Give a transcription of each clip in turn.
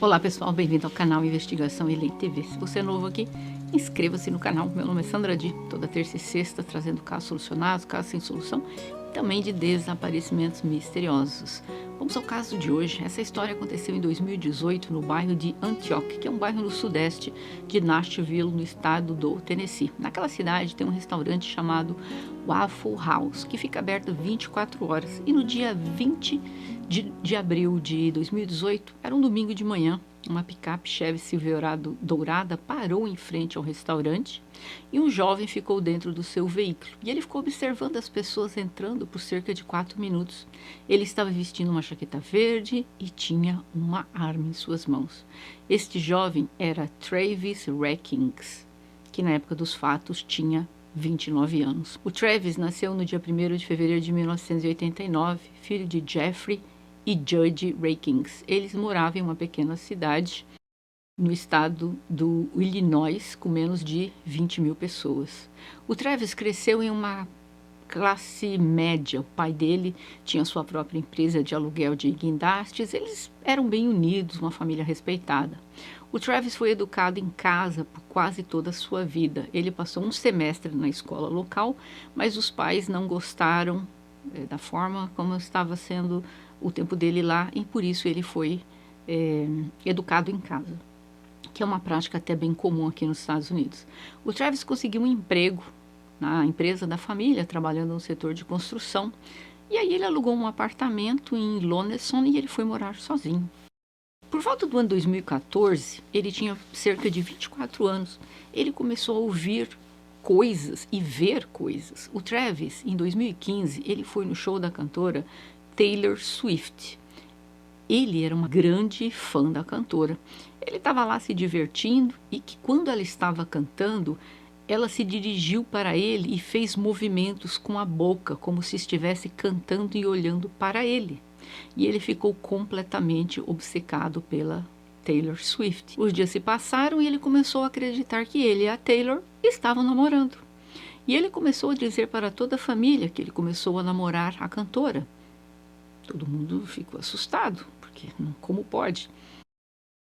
Olá pessoal, bem-vindo ao canal Investigação e Lei TV. Se você é novo aqui, inscreva-se no canal. Meu nome é Sandra Di, toda terça e sexta trazendo casos solucionados, casos sem solução e também de desaparecimentos misteriosos. Vamos ao caso de hoje. Essa história aconteceu em 2018 no bairro de Antioch, que é um bairro no sudeste de Nashville, no estado do Tennessee. Naquela cidade tem um restaurante chamado Waffle House, que fica aberto 24 horas. E no dia 20 de abril de 2018, era um domingo de manhã, uma picape Chevy Silverado dourada parou em frente ao restaurante e um jovem ficou dentro do seu veículo. E ele ficou observando as pessoas entrando por cerca de 4 minutos. Ele estava vestindo uma jaqueta verde e tinha uma arma em suas mãos. Este jovem era Travis Rackings, que na época dos fatos tinha 29 anos. O Travis nasceu no dia 1º de fevereiro de 1989, filho de Jeffrey e Judge Rackings. Eles moravam em uma pequena cidade no estado do Illinois, com menos de 20 mil pessoas. O Travis cresceu em uma classe média. O pai dele tinha sua própria empresa de aluguel de guindastes. Eles eram bem unidos, uma família respeitada. O Travis foi educado em casa por quase toda a sua vida. Ele passou um semestre na escola local, mas os pais não gostaram da forma como estava sendo o tempo dele lá, e por isso ele foi educado em casa, que é uma prática até bem comum aqui nos Estados Unidos. O Travis conseguiu um emprego na empresa da família, trabalhando no setor de construção, e aí ele alugou um apartamento em Lonesson e ele foi morar sozinho. Por volta do ano 2014, ele tinha cerca de 24 anos, ele começou a ouvir coisas e ver coisas. O Travis, em 2015, ele foi no show da cantora Taylor Swift. Ele era uma grande fã da cantora. Ele estava lá se divertindo e que quando ela estava cantando, ela se dirigiu para ele e fez movimentos com a boca, como se estivesse cantando e olhando para ele. E ele ficou completamente obcecado pela Taylor Swift. Os dias se passaram e ele começou a acreditar que ele e a Taylor estavam namorando. E ele começou a dizer para toda a família que ele começou a namorar a cantora. Todo mundo ficou assustado, porque como pode?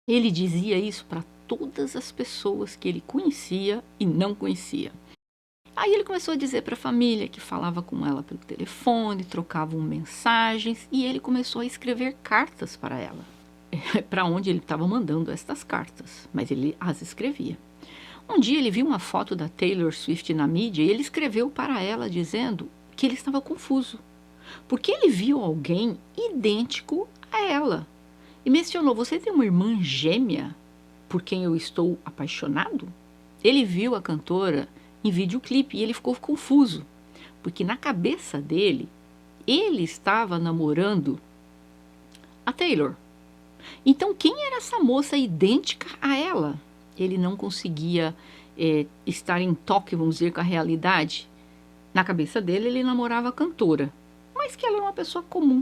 Ele dizia isso para todas as pessoas que ele conhecia e não conhecia. Aí ele começou a dizer para a família que falava com ela pelo telefone, trocavam mensagens, e ele começou a escrever cartas para ela. Para onde ele estava mandando estas cartas, mas ele as escrevia. Um dia ele viu uma foto da Taylor Swift na mídia e ele escreveu para ela dizendo que ele estava confuso, porque ele viu alguém idêntico a ela. E mencionou: você tem uma irmã gêmea por quem eu estou apaixonado? Ele viu a cantora em videoclipe e ele ficou confuso, porque na cabeça dele, ele estava namorando a Taylor. Então, quem era essa moça idêntica a ela? Ele não conseguia estar em toque, vamos dizer, com a realidade. Na cabeça dele, ele namorava a cantora, mas que ela era uma pessoa comum.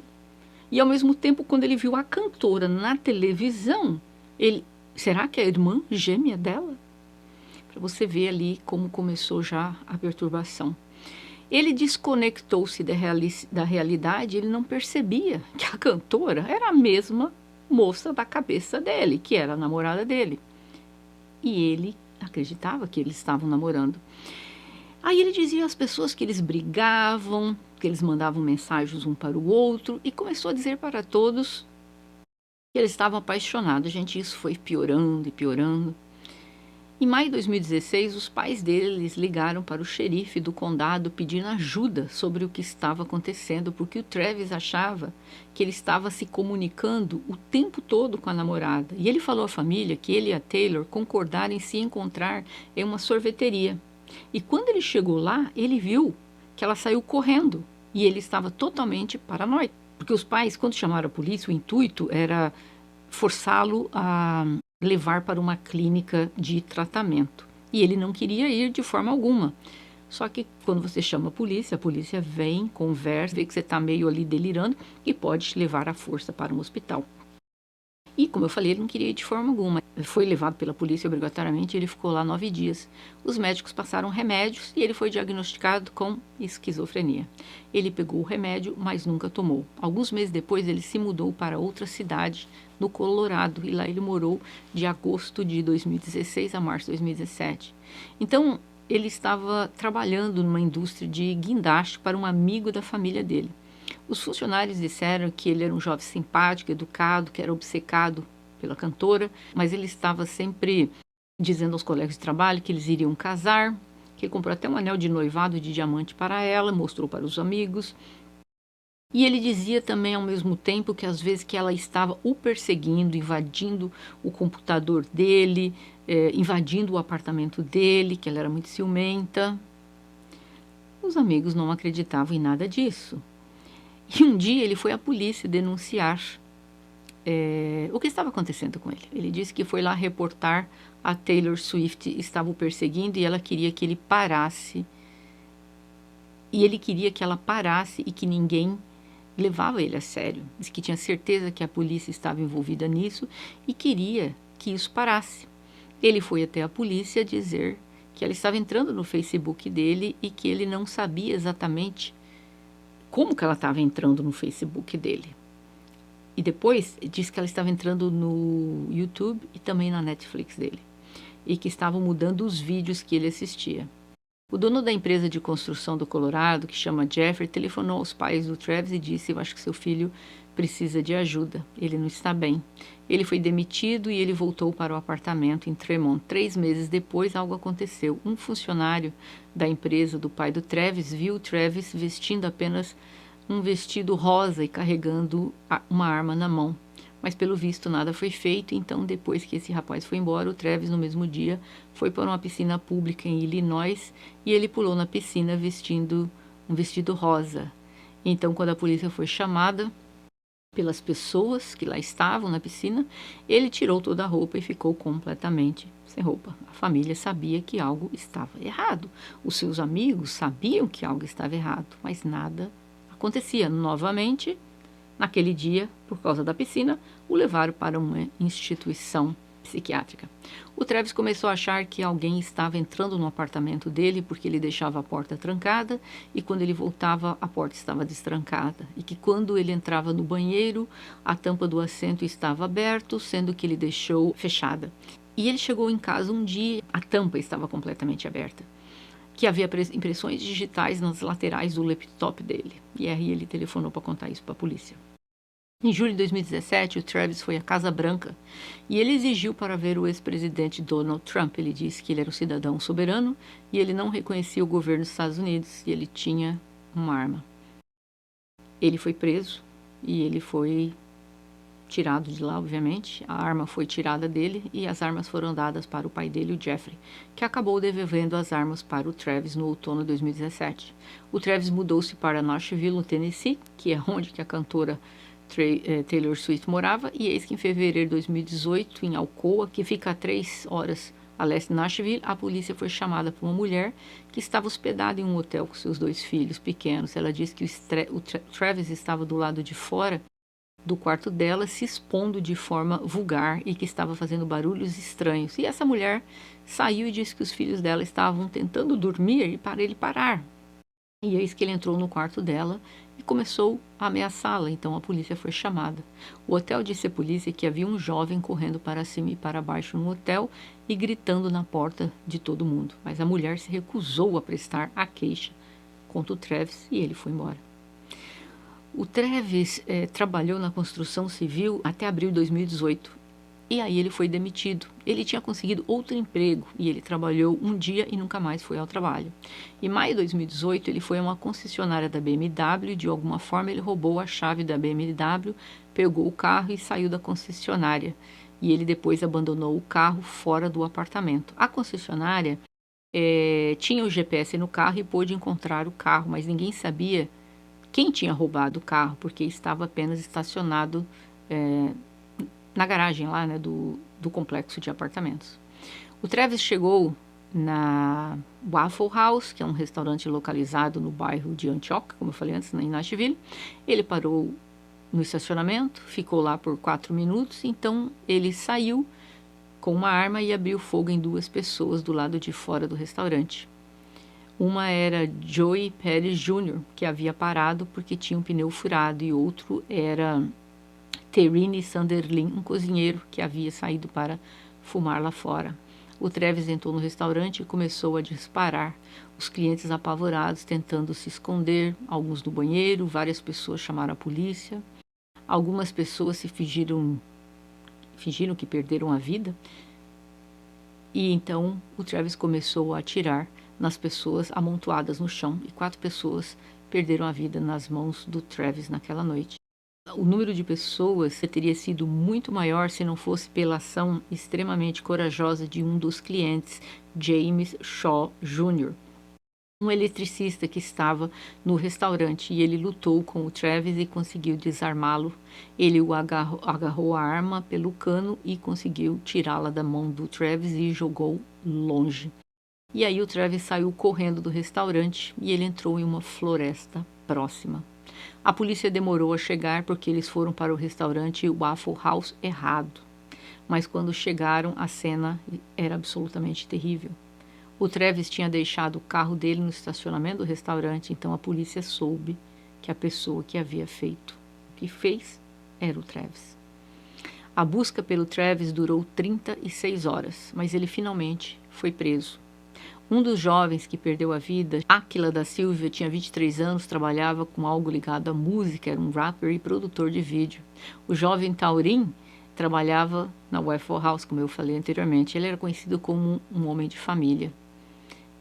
E, ao mesmo tempo, quando ele viu a cantora na televisão, será que é a irmã gêmea dela? Para você ver ali como começou já a perturbação. Ele desconectou-se da realidade, ele não percebia que a cantora era a mesma moça da cabeça dele, que era a namorada dele. E ele acreditava que eles estavam namorando. Aí ele dizia às pessoas que eles brigavam, que eles mandavam mensagens um para o outro, e começou a dizer para todos que eles estavam apaixonados. Gente, isso foi piorando e piorando. Em maio de 2016, os pais deles ligaram para o xerife do condado pedindo ajuda sobre o que estava acontecendo, porque o Travis achava que ele estava se comunicando o tempo todo com a namorada. E ele falou à família que ele e a Taylor concordaram em se encontrar em uma sorveteria. E quando ele chegou lá, ele viu que ela saiu correndo e ele estava totalmente paranoico. Porque os pais, quando chamaram a polícia, o intuito era forçá-lo a levar para uma clínica de tratamento. E ele não queria ir de forma alguma. Só que quando você chama a polícia vem, conversa, vê que você está meio ali delirando e pode te levar à força para um hospital. E, como eu falei, ele não queria ir de forma alguma. Ele foi levado pela polícia obrigatoriamente e ele ficou lá 9 dias. Os médicos passaram remédios e ele foi diagnosticado com esquizofrenia. Ele pegou o remédio, mas nunca tomou. Alguns meses depois, ele se mudou para outra cidade, no Colorado, e lá ele morou de agosto de 2016 a março de 2017. Então, ele estava trabalhando numa indústria de guindaste para um amigo da família dele. Os funcionários disseram que ele era um jovem simpático, educado, que era obcecado pela cantora, mas ele estava sempre dizendo aos colegas de trabalho que eles iriam casar, que comprou até um anel de noivado de diamante para ela, mostrou para os amigos. E ele dizia também ao mesmo tempo que às vezes que ela estava o perseguindo, invadindo o computador dele, invadindo o apartamento dele, que ela era muito ciumenta. Os amigos não acreditavam em nada disso. E um dia ele foi à polícia denunciar o que estava acontecendo com ele. Ele disse que foi lá reportar a Taylor Swift, estava o perseguindo e ela queria que ele parasse. E ele queria que ela parasse e que ninguém levava ele a sério. Disse que tinha certeza que a polícia estava envolvida nisso e queria que isso parasse. Ele foi até a polícia dizer que ela estava entrando no Facebook dele e que ele não sabia exatamente como que ela estava entrando no Facebook dele. E depois disse que ela estava entrando no YouTube e também na Netflix dele. E que estavam mudando os vídeos que ele assistia. O dono da empresa de construção do Colorado, que chama Jeffrey, telefonou aos pais do Travis e disse: "Eu acho que seu filho precisa de ajuda, ele não está bem." Ele foi demitido e ele voltou para o apartamento em Tremont. 3 meses depois, algo aconteceu. Um funcionário da empresa do pai do Travis viu o Travis vestindo apenas um vestido rosa e carregando uma arma na mão. Mas pelo visto nada foi feito, então depois que esse rapaz foi embora, o Travis no mesmo dia foi para uma piscina pública em Illinois e ele pulou na piscina vestindo um vestido rosa. Então quando a polícia foi chamada pelas pessoas que lá estavam na piscina, ele tirou toda a roupa e ficou completamente sem roupa. A família sabia que algo estava errado. Os seus amigos sabiam que algo estava errado, mas nada acontecia. Novamente, naquele dia, por causa da piscina, o levaram para uma instituição psiquiátrica. O Travis começou a achar que alguém estava entrando no apartamento dele porque ele deixava a porta trancada e quando ele voltava a porta estava destrancada e que quando ele entrava no banheiro a tampa do assento estava aberta, sendo que ele deixou fechada. E ele chegou em casa um dia, a tampa estava completamente aberta, que havia impressões digitais nas laterais do laptop dele. E aí ele telefonou para contar isso para a polícia. Em julho de 2017, o Travis foi à Casa Branca e ele exigiu para ver o ex-presidente Donald Trump. Ele disse que ele era um cidadão soberano e ele não reconhecia o governo dos Estados Unidos e ele tinha uma arma. Ele foi preso e ele foi tirado de lá, obviamente. A arma foi tirada dele e as armas foram dadas para o pai dele, o Jeffrey, que acabou devolvendo as armas para o Travis no outono de 2017. O Travis mudou-se para Nashville, no Tennessee, que é onde que a cantora Taylor Swift morava, e eis que em fevereiro de 2018, em Alcoa, que fica a 3 horas a leste de Nashville, a polícia foi chamada por uma mulher que estava hospedada em um hotel com seus 2 filhos pequenos. Ela disse que o Travis estava do lado de fora do quarto dela, se expondo de forma vulgar e que estava fazendo barulhos estranhos. E essa mulher saiu e disse que os filhos dela estavam tentando dormir e para ele parar. E eis que ele entrou no quarto dela e começou a ameaçá-la, então a polícia foi chamada. O hotel disse à polícia que havia um jovem correndo para cima e para baixo no hotel e gritando na porta de todo mundo. Mas a mulher se recusou a prestar a queixa contra o Travis e ele foi embora. O Travis trabalhou na construção civil até abril de 2018. E aí ele foi demitido. Ele tinha conseguido outro emprego e ele trabalhou um dia e nunca mais foi ao trabalho. Em maio de 2018, ele foi a uma concessionária da BMW e de alguma forma ele roubou a chave da BMW, pegou o carro e saiu da concessionária. E ele depois abandonou o carro fora do apartamento. A concessionária tinha o GPS no carro e pôde encontrar o carro, mas ninguém sabia quem tinha roubado o carro, porque estava apenas estacionado na garagem lá, né, do complexo de apartamentos. O Travis chegou na Waffle House, que é um restaurante localizado no bairro de Antioch, como eu falei antes, em Nashville. Ele parou no estacionamento, ficou lá por 4 minutos, então ele saiu com uma arma e abriu fogo em 2 pessoas do lado de fora do restaurante. Uma era Joey Pérez Jr., que havia parado porque tinha um pneu furado, e outro era Terine Sanderlin, um cozinheiro que havia saído para fumar lá fora. O Travis entrou no restaurante e começou a disparar. Os clientes apavorados tentando se esconder, alguns no banheiro, várias pessoas chamaram a polícia. Algumas pessoas se fingiram que perderam a vida. E então o Travis começou a atirar nas pessoas amontoadas no chão, e 4 pessoas perderam a vida nas mãos do Travis naquela noite. O número de pessoas teria sido muito maior se não fosse pela ação extremamente corajosa de um dos clientes, James Shaw Jr., um eletricista que estava no restaurante, e ele lutou com o Travis e conseguiu desarmá-lo. Ele o agarrou a arma pelo cano e conseguiu tirá-la da mão do Travis e jogou longe. E aí o Travis saiu correndo do restaurante e ele entrou em uma floresta próxima. A polícia demorou a chegar porque eles foram para o restaurante Waffle House errado. Mas quando chegaram, a cena era absolutamente terrível. O Travis tinha deixado o carro dele no estacionamento do restaurante, então a polícia soube que a pessoa que havia feito o que fez era o Travis. A busca pelo Travis durou 36 horas, mas ele finalmente foi preso. Um dos jovens que perdeu a vida, Áquila da Silva, tinha 23 anos, trabalhava com algo ligado à música, era um rapper e produtor de vídeo. O jovem Taurin trabalhava na Waffle House, como eu falei anteriormente. Ele era conhecido como um homem de família.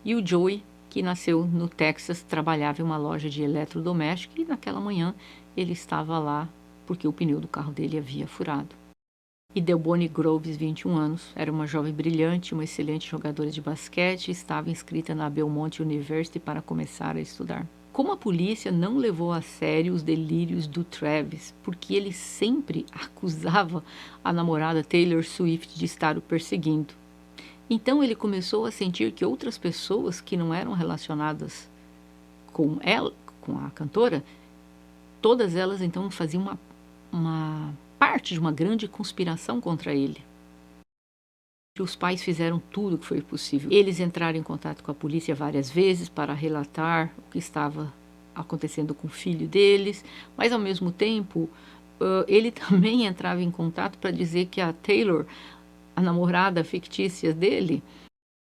E o Joey, que nasceu no Texas, trabalhava em uma loja de eletrodoméstico, e naquela manhã ele estava lá porque o pneu do carro dele havia furado. E Delboni Groves, 21 anos, era uma jovem brilhante, uma excelente jogadora de basquete e estava inscrita na Belmont University para começar a estudar. Como a polícia não levou a sério os delírios do Travis, porque ele sempre acusava a namorada Taylor Swift de estar o perseguindo. Então ele começou a sentir que outras pessoas que não eram relacionadas com ela, com a cantora, todas elas então faziam uma parte de uma grande conspiração contra ele. Os pais fizeram tudo o que foi possível. Eles entraram em contato com a polícia várias vezes para relatar o que estava acontecendo com o filho deles, mas ao mesmo tempo ele também entrava em contato para dizer que a Taylor, a namorada fictícia dele,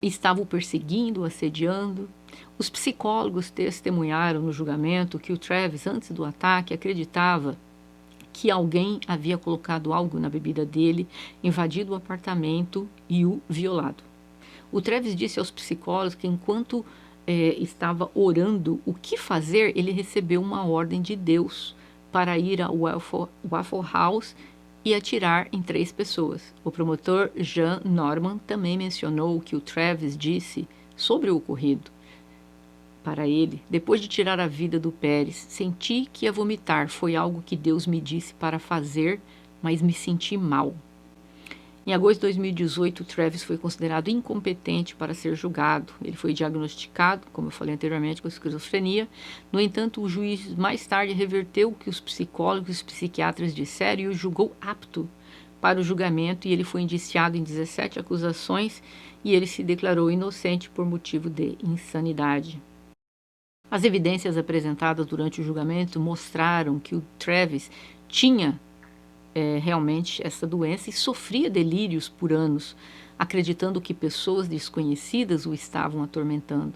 estava o perseguindo, assediando. Os psicólogos testemunharam no julgamento que o Travis, antes do ataque, acreditava que alguém havia colocado algo na bebida dele, invadido o apartamento e o violado. O Travis disse aos psicólogos que enquanto estava orando o que fazer, ele recebeu uma ordem de Deus para ir ao Waffle House e atirar em 3 pessoas. O promotor Jean Norman também mencionou que o Travis disse sobre o ocorrido para ele: depois de tirar a vida do Pérez, senti que ia vomitar. Foi algo que Deus me disse para fazer, mas me senti mal. Em agosto de 2018, Travis foi considerado incompetente para ser julgado. Ele foi diagnosticado, como eu falei anteriormente, com esquizofrenia. No entanto, o juiz mais tarde reverteu o que os psicólogos e os psiquiatras disseram e o julgou apto para o julgamento, e ele foi indiciado em 17 acusações e ele se declarou inocente por motivo de insanidade. As evidências apresentadas durante o julgamento mostraram que o Travis tinha realmente essa doença e sofria delírios por anos, acreditando que pessoas desconhecidas o estavam atormentando.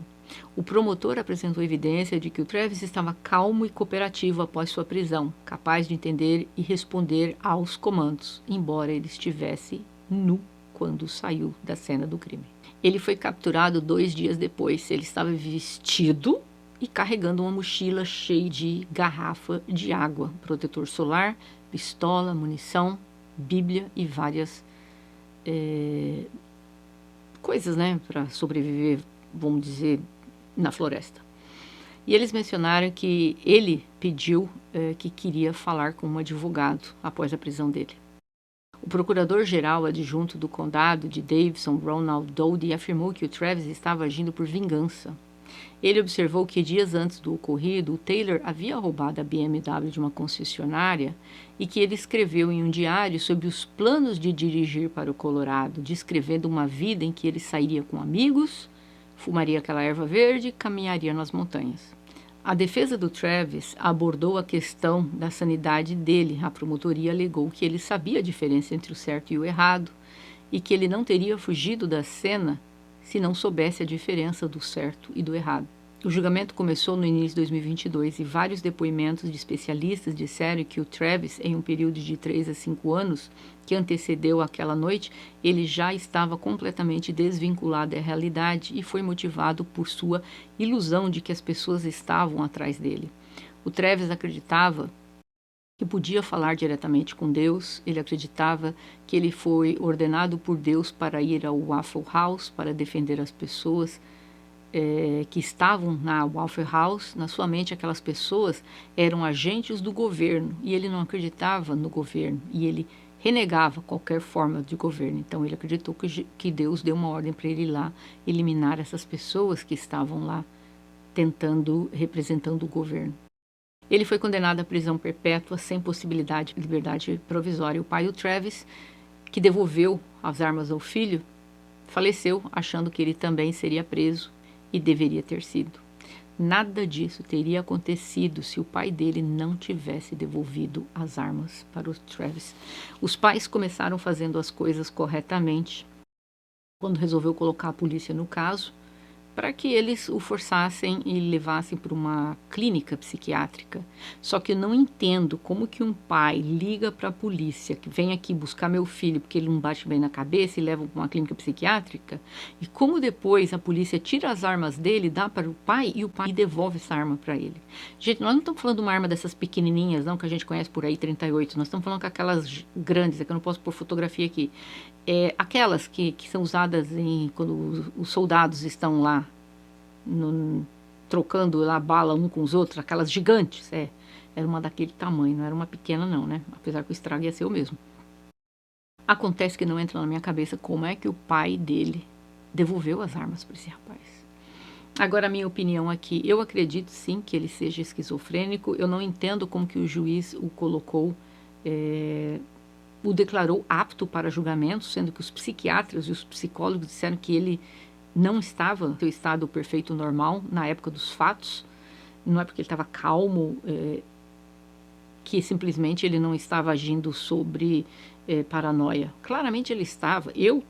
O promotor apresentou evidência de que o Travis estava calmo e cooperativo após sua prisão, capaz de entender e responder aos comandos, embora ele estivesse nu quando saiu da cena do crime. Ele foi capturado 2 dias depois. Ele estava vestido e carregando uma mochila cheia de garrafa de água, protetor solar, pistola, munição, Bíblia e várias coisas, né, para sobreviver, vamos dizer, na floresta. E eles mencionaram que ele pediu que queria falar com um advogado após a prisão dele. O procurador-geral adjunto do condado de Davidson, Ronald Dowdy, afirmou que o Travis estava agindo por vingança. Ele observou que dias antes do ocorrido, o Taylor havia roubado a BMW de uma concessionária e que ele escreveu em um diário sobre os planos de dirigir para o Colorado, descrevendo uma vida em que ele sairia com amigos, fumaria aquela erva verde e caminharia nas montanhas. A defesa do Travis abordou a questão da sanidade dele. A promotoria alegou que ele sabia a diferença entre o certo e o errado e que ele não teria fugido da cena se não soubesse a diferença do certo e do errado. O julgamento começou no início de 2022 e vários depoimentos de especialistas disseram que o Travis, em um período de 3 a 5 anos que antecedeu aquela noite, ele já estava completamente desvinculado da realidade e foi motivado por sua ilusão de que as pessoas estavam atrás dele. O Travis acreditava que podia falar diretamente com Deus, ele acreditava que ele foi ordenado por Deus para ir ao Waffle House para defender as pessoas que estavam na Waffle House. Na sua mente, aquelas pessoas eram agentes do governo e ele não acreditava no governo e ele renegava qualquer forma de governo. Então ele acreditou que Deus deu uma ordem para ele ir lá eliminar essas pessoas que estavam lá representando o governo. Ele foi condenado à prisão perpétua sem possibilidade de liberdade provisória. O pai, o Travis, que devolveu as armas ao filho, faleceu achando que ele também seria preso e deveria ter sido. Nada disso teria acontecido se o pai dele não tivesse devolvido as armas para o Travis. Os pais começaram fazendo as coisas corretamente quando resolveu colocar a polícia no caso, para que eles o forçassem e levassem para uma clínica psiquiátrica. Só que eu não entendo como que um pai liga para a polícia, que vem aqui buscar meu filho porque ele não bate bem na cabeça e leva para uma clínica psiquiátrica, e como depois a polícia tira as armas dele, dá para o pai e o pai devolve essa arma para ele. Gente, nós não estamos falando de uma arma dessas pequenininhas, não, que a gente conhece por aí, 38, nós estamos falando com aquelas grandes, é que eu não posso pôr fotografia aqui. Aquelas que são usadas quando os soldados estão lá trocando lá bala um com os outros, aquelas gigantes, era uma daquele tamanho, não era uma pequena não, né? Apesar que o estrago ia ser o mesmo. Acontece que não entra na minha cabeça como é que o pai dele devolveu as armas para esse rapaz. Agora, a minha opinião aqui, eu acredito sim que ele seja esquizofrênico, eu não entendo como que o juiz o colocou, o declarou apto para julgamento, sendo que os psiquiatras e os psicólogos disseram que ele não estava em seu estado perfeito normal na época dos fatos. Não é porque ele estava calmo que simplesmente ele não estava agindo sobre paranoia. Claramente ele estava. Eu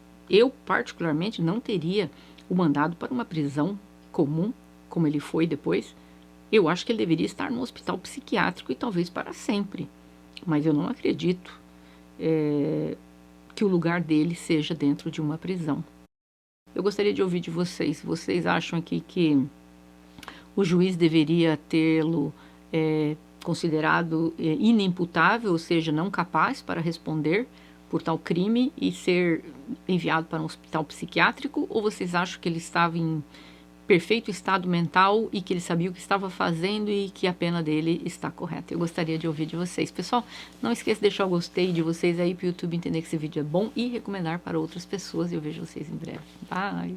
particularmente não teria o mandado para uma prisão comum, como ele foi depois. Eu acho que ele deveria estar no hospital psiquiátrico e talvez para sempre. Mas eu não acredito que o lugar dele seja dentro de uma prisão. Eu gostaria de ouvir de vocês. Vocês acham aqui que o juiz deveria tê-lo considerado inimputável, ou seja, não capaz para responder por tal crime e ser enviado para um hospital psiquiátrico? Ou vocês acham que ele estava em perfeito estado mental e que ele sabia o que estava fazendo e que a pena dele está correta? Eu gostaria de ouvir de vocês. Pessoal, não esqueça de deixar o gostei de vocês aí para o YouTube entender que esse vídeo é bom e recomendar para outras pessoas. Eu vejo vocês em breve. Bye!